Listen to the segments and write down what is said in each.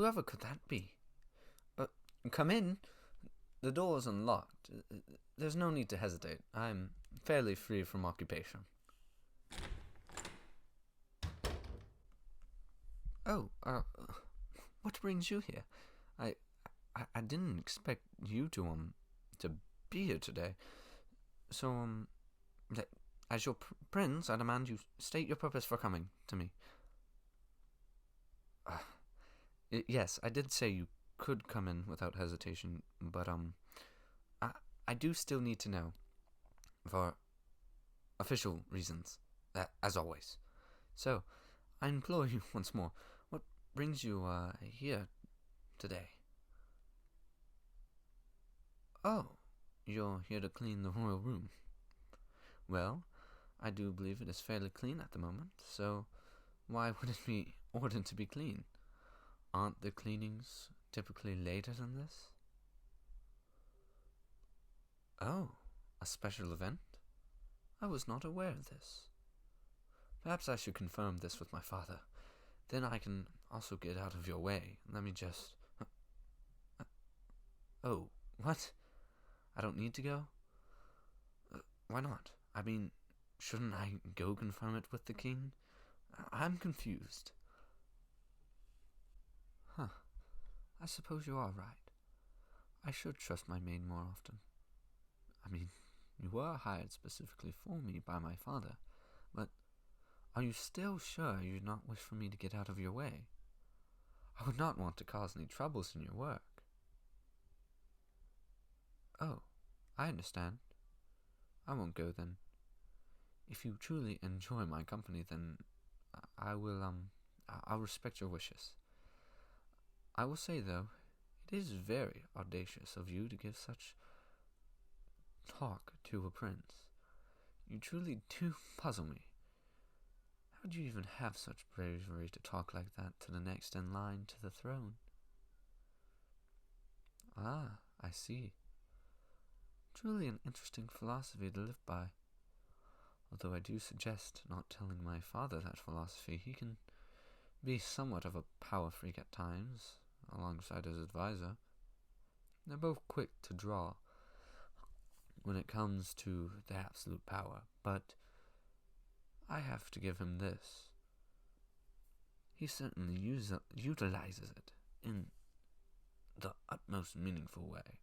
Whoever could that be? Uh, Come in. The door's unlocked. There's no need to hesitate. I'm fairly free from occupation. Oh, what brings you here? I, I didn't expect you to be here today. So, as your prince, I demand you state your purpose for coming to me. Uh, yes, I did say you could come in without hesitation, but, I, I do still need to know, for official reasons, as always. So, I implore you once more, what brings you, here today? Oh, you're here to clean the royal room. Well, I do believe it is fairly clean at the moment, so why would it be ordered to be clean? Aren't the cleanings typically later than this? Oh, a special event? I was not aware of this. Perhaps I should confirm this with my father. Then I can also get out of your way. Let me just... Oh, what? I don't need to go? Why not? I mean, shouldn't I go confirm it with the king? I'm confused. Huh. I suppose you are right. I should trust my maid more often. I mean, you were hired specifically for me by my father, but are you still sure you do not wish for me to get out of your way? I would not want to cause any troubles in your work. Oh, I understand. I won't go then. If you truly enjoy my company, then I'll respect your wishes. I will say, though, it is very audacious of you to give such talk to a prince. You truly do puzzle me. How do you even have such bravery to talk like that to the next in line to the throne? Ah, I see. Truly an interesting philosophy to live by. Although I do suggest not telling my father that philosophy. He can be somewhat of a power freak at times, alongside his advisor. They're both quick to draw when it comes to the absolute power, but I have to give him this. He certainly utilizes it in the utmost meaningful way.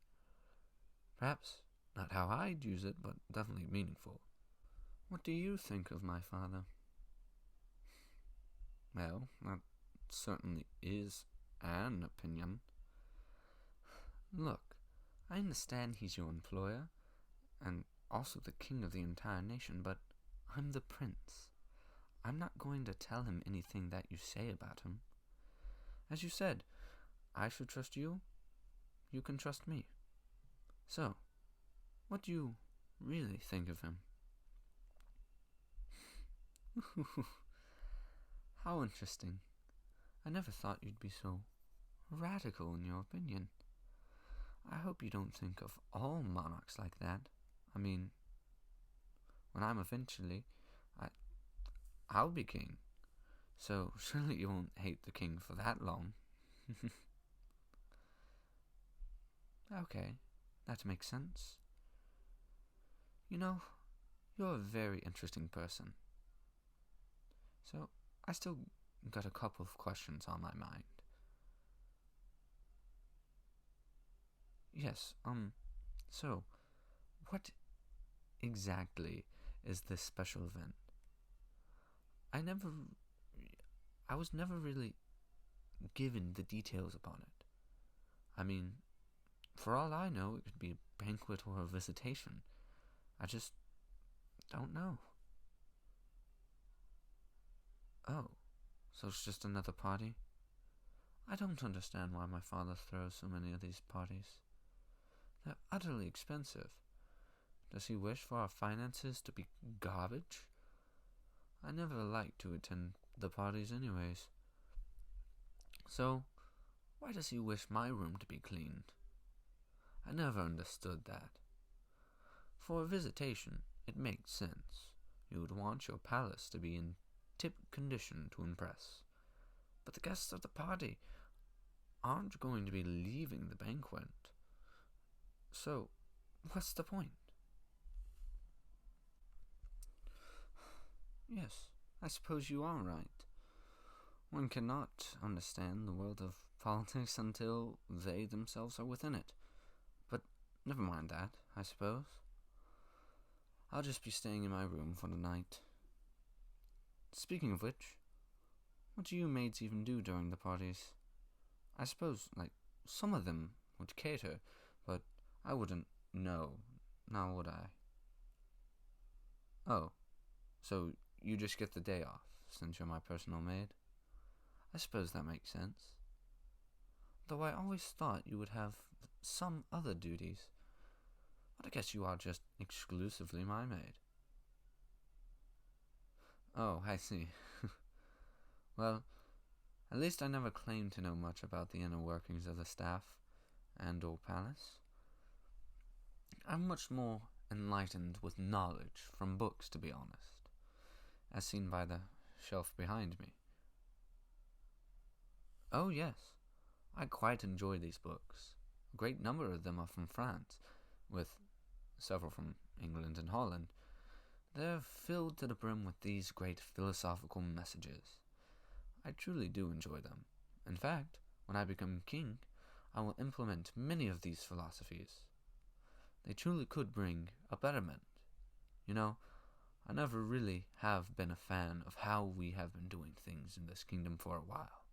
Perhaps not how I'd use it, but definitely meaningful. What do you think of my father? Well, that certainly is an opinion. Look, I understand he's your employer, and also the king of the entire nation, but I'm the prince. I'm not going to tell him anything that you say about him. As you said, I should trust you. You can trust me. So, what do you really think of him? How interesting. I never thought you'd be so radical in your opinion. I hope you don't think of all monarchs like that. I mean, when I'm eventually, I'll be king. So surely you won't hate the king for that long. Okay, that makes sense. You know, you're a very interesting person. So, I still got a couple of questions on my mind. Yes, so, what exactly is this special event? I never, I was never really given the details upon it. I mean, for all I know, it could be a banquet or a visitation. I just don't know. Oh, so it's just another party? I don't understand why my father throws so many of these parties. They're utterly expensive. Does he wish for our finances to be garbage? I never like to attend the parties anyways. So, why does he wish my room to be cleaned? I never understood that. For a visitation, it makes sense. You would want your palace to be in tip condition to impress. But the guests of the party, aren't going to be leaving the banquet. So, what's the point? Yes, I suppose you are right. One cannot understand the world of politics until they themselves are within it. But never mind that, I suppose. I'll just be staying in my room for the night. Speaking of which, what do you maids even do during the parties? I suppose, some of them would cater, but I wouldn't know, now would I? Oh, so you just get the day off, since you're my personal maid? I suppose that makes sense. Though I always thought you would have some other duties. But I guess you are just exclusively my maid. Oh, I see. Well, at least I never claimed to know much about the inner workings of the staff and/or palace. I'm much more enlightened with knowledge from books, to be honest, as seen by the shelf behind me. Oh, yes, I quite enjoy these books. A great number of them are from France, with several from England and Holland. They're filled to the brim with these great philosophical messages. I truly do enjoy them. In fact, when I become king, I will implement many of these philosophies. They truly could bring a betterment. You know, I never really have been a fan of how we have been doing things in this kingdom for a while.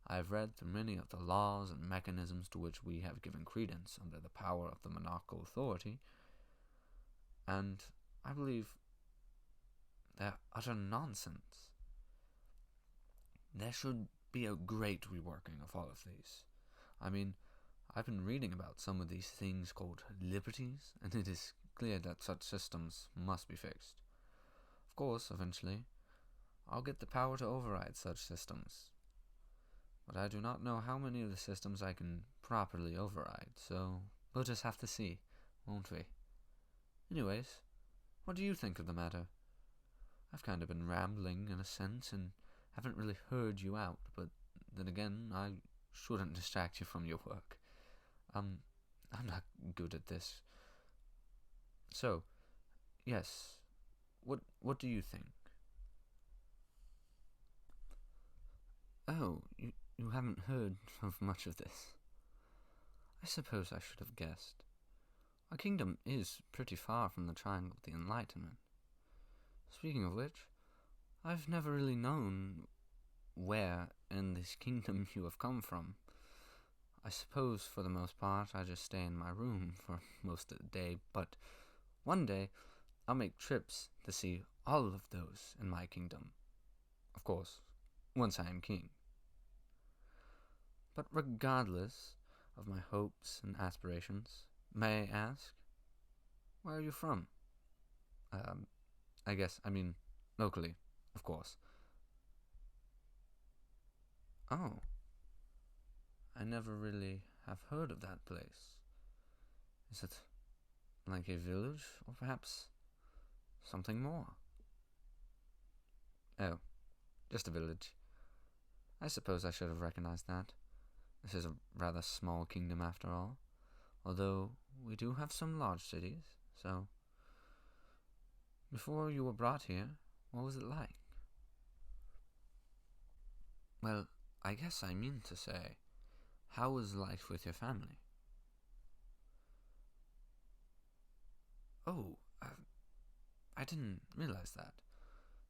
I have read through many of the laws and mechanisms to which we have given credence under the power of the monarchical authority, and I believe they're utter nonsense. There should be a great reworking of all of these. I mean, I've been reading about some of these things called liberties, and it is clear that such systems must be fixed. Of course, eventually, I'll get the power to override such systems. But I do not know how many of the systems I can properly override, so we'll just have to see, won't we? Anyways, what do you think of the matter? I've kind of been rambling in a sense and haven't really heard you out, but then again, I shouldn't distract you from your work. I'm not good at this. So, yes, what do you think? Oh, you haven't heard of much of this. I suppose I should have guessed. Our kingdom is pretty far from the Triangle of the Enlightenment. Speaking of which, I've never really known where in this kingdom you have come from. I suppose for the most part I just stay in my room for most of the day, but one day I'll make trips to see all of those in my kingdom. Of course, once I am king. But regardless of my hopes and aspirations, may I ask, where are you from? I mean, locally, of course. Oh, I never really have heard of that place. Is it like a village, or perhaps something more? Oh, just a village. I suppose I should have recognized that. This is a rather small kingdom after all, although we do have some large cities, so... Before you were brought here, what was it like? Well, I guess I mean to say, how was life with your family? Oh, I didn't realize that.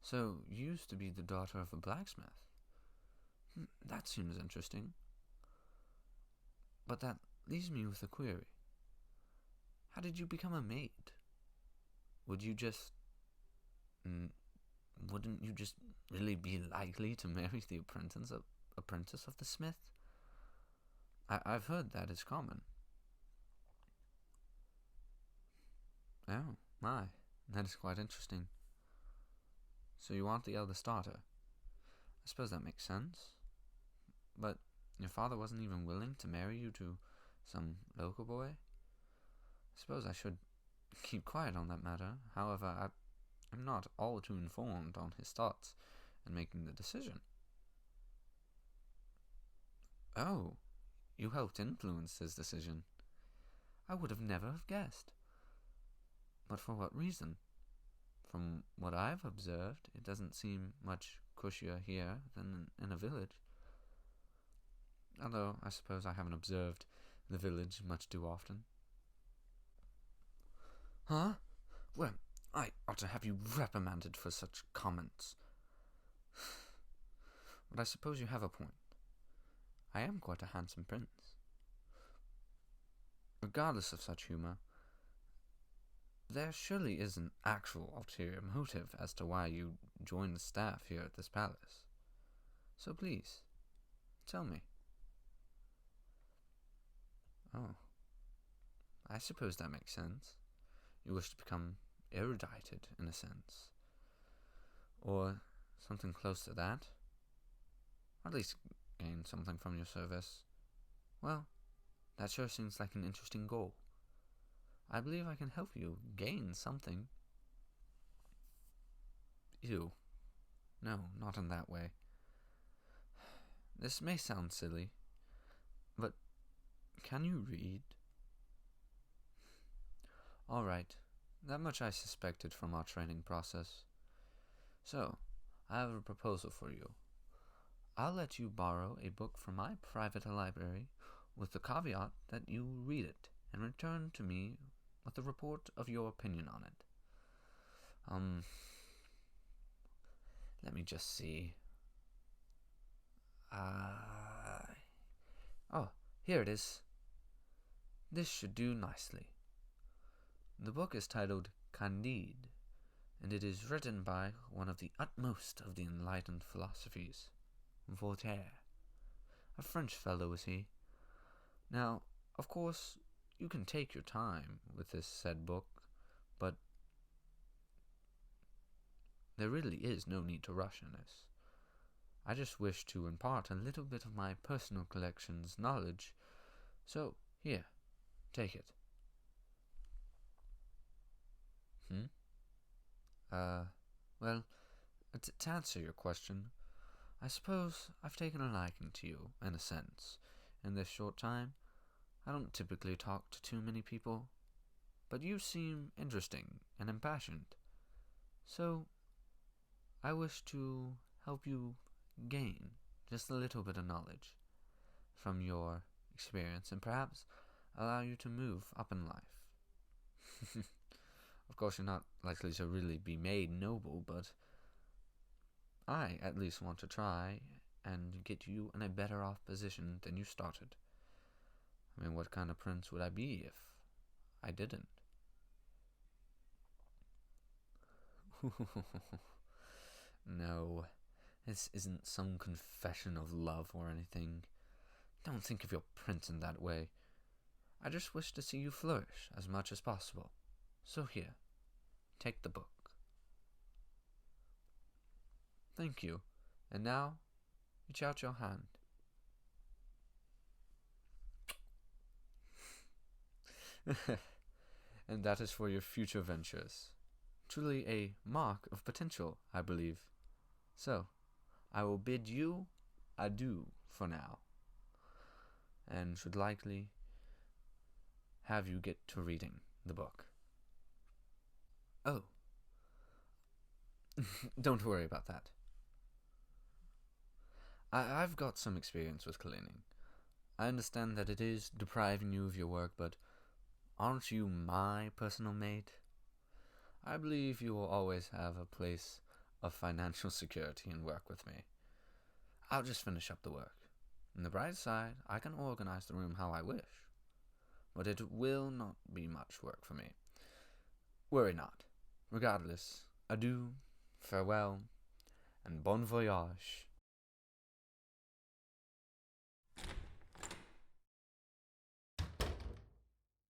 So, you used to be the daughter of a blacksmith. That seems interesting. But that leaves me with a query. How did you become a maid? Wouldn't you just really be likely to marry the apprentice of the smith? I've heard that is common. Oh, my, that is quite interesting. So you aren't the eldest daughter. I suppose that makes sense. But your father wasn't even willing to marry you to some local boy? I suppose I should keep quiet on that matter. However, I'm not all too informed on his thoughts in making the decision. Oh, you helped influence his decision. I would have never have guessed. But for what reason? From what I've observed, it doesn't seem much cushier here than in a village. Although I suppose I haven't observed the village much too often. Huh? Well, I ought to have you reprimanded for such comments. But I suppose you have a point. I am quite a handsome prince. Regardless of such humor, there surely is an actual ulterior motive as to why you joined the staff here at this palace. So please, tell me. Oh, I suppose that makes sense. You wish to become erudited, in a sense. Or something close to that. Or at least gain something from your service. Well, that sure seems like an interesting goal. I believe I can help you gain something. Ew. No, not in that way. This may sound silly, but can you read? All right, that much I suspected from our training process. So, I have a proposal for you. I'll let you borrow a book from my private library with the caveat that you read it and return to me with a report of your opinion on it. Let me just see. Oh, here it is. This should do nicely. The book is titled Candide, and it is written by one of the utmost of the enlightened philosophies, Voltaire. A French fellow is he. Now, of course, you can take your time with this said book, but there really is no need to rush in this. I just wish to impart a little bit of my personal collection's knowledge, so here, take it. Well, to answer your question, I suppose I've taken a liking to you, in a sense. In this short time, I don't typically talk to too many people, but you seem interesting and impassioned. So, I wish to help you gain just a little bit of knowledge from your experience and perhaps allow you to move up in life. Of course, you're not likely to really be made noble, but I at least want to try and get you in a better off position than you started. I mean, what kind of prince would I be if I didn't? No, this isn't some confession of love or anything. Don't think of your prince in that way. I just wish to see you flourish as much as possible. So here, take the book. Thank you. And now, reach out your hand. And that is for your future ventures. Truly a mark of potential, I believe. So, I will bid you adieu for now, and should likely have you get to reading the book. Oh, don't worry about that. I've got some experience with cleaning. I understand that it is depriving you of your work, but aren't you my personal mate? I believe you will always have a place of financial security and work with me. I'll just finish up the work. On the bright side, I can organize the room how I wish. But it will not be much work for me. Worry not. Regardless, adieu, farewell, and bon voyage.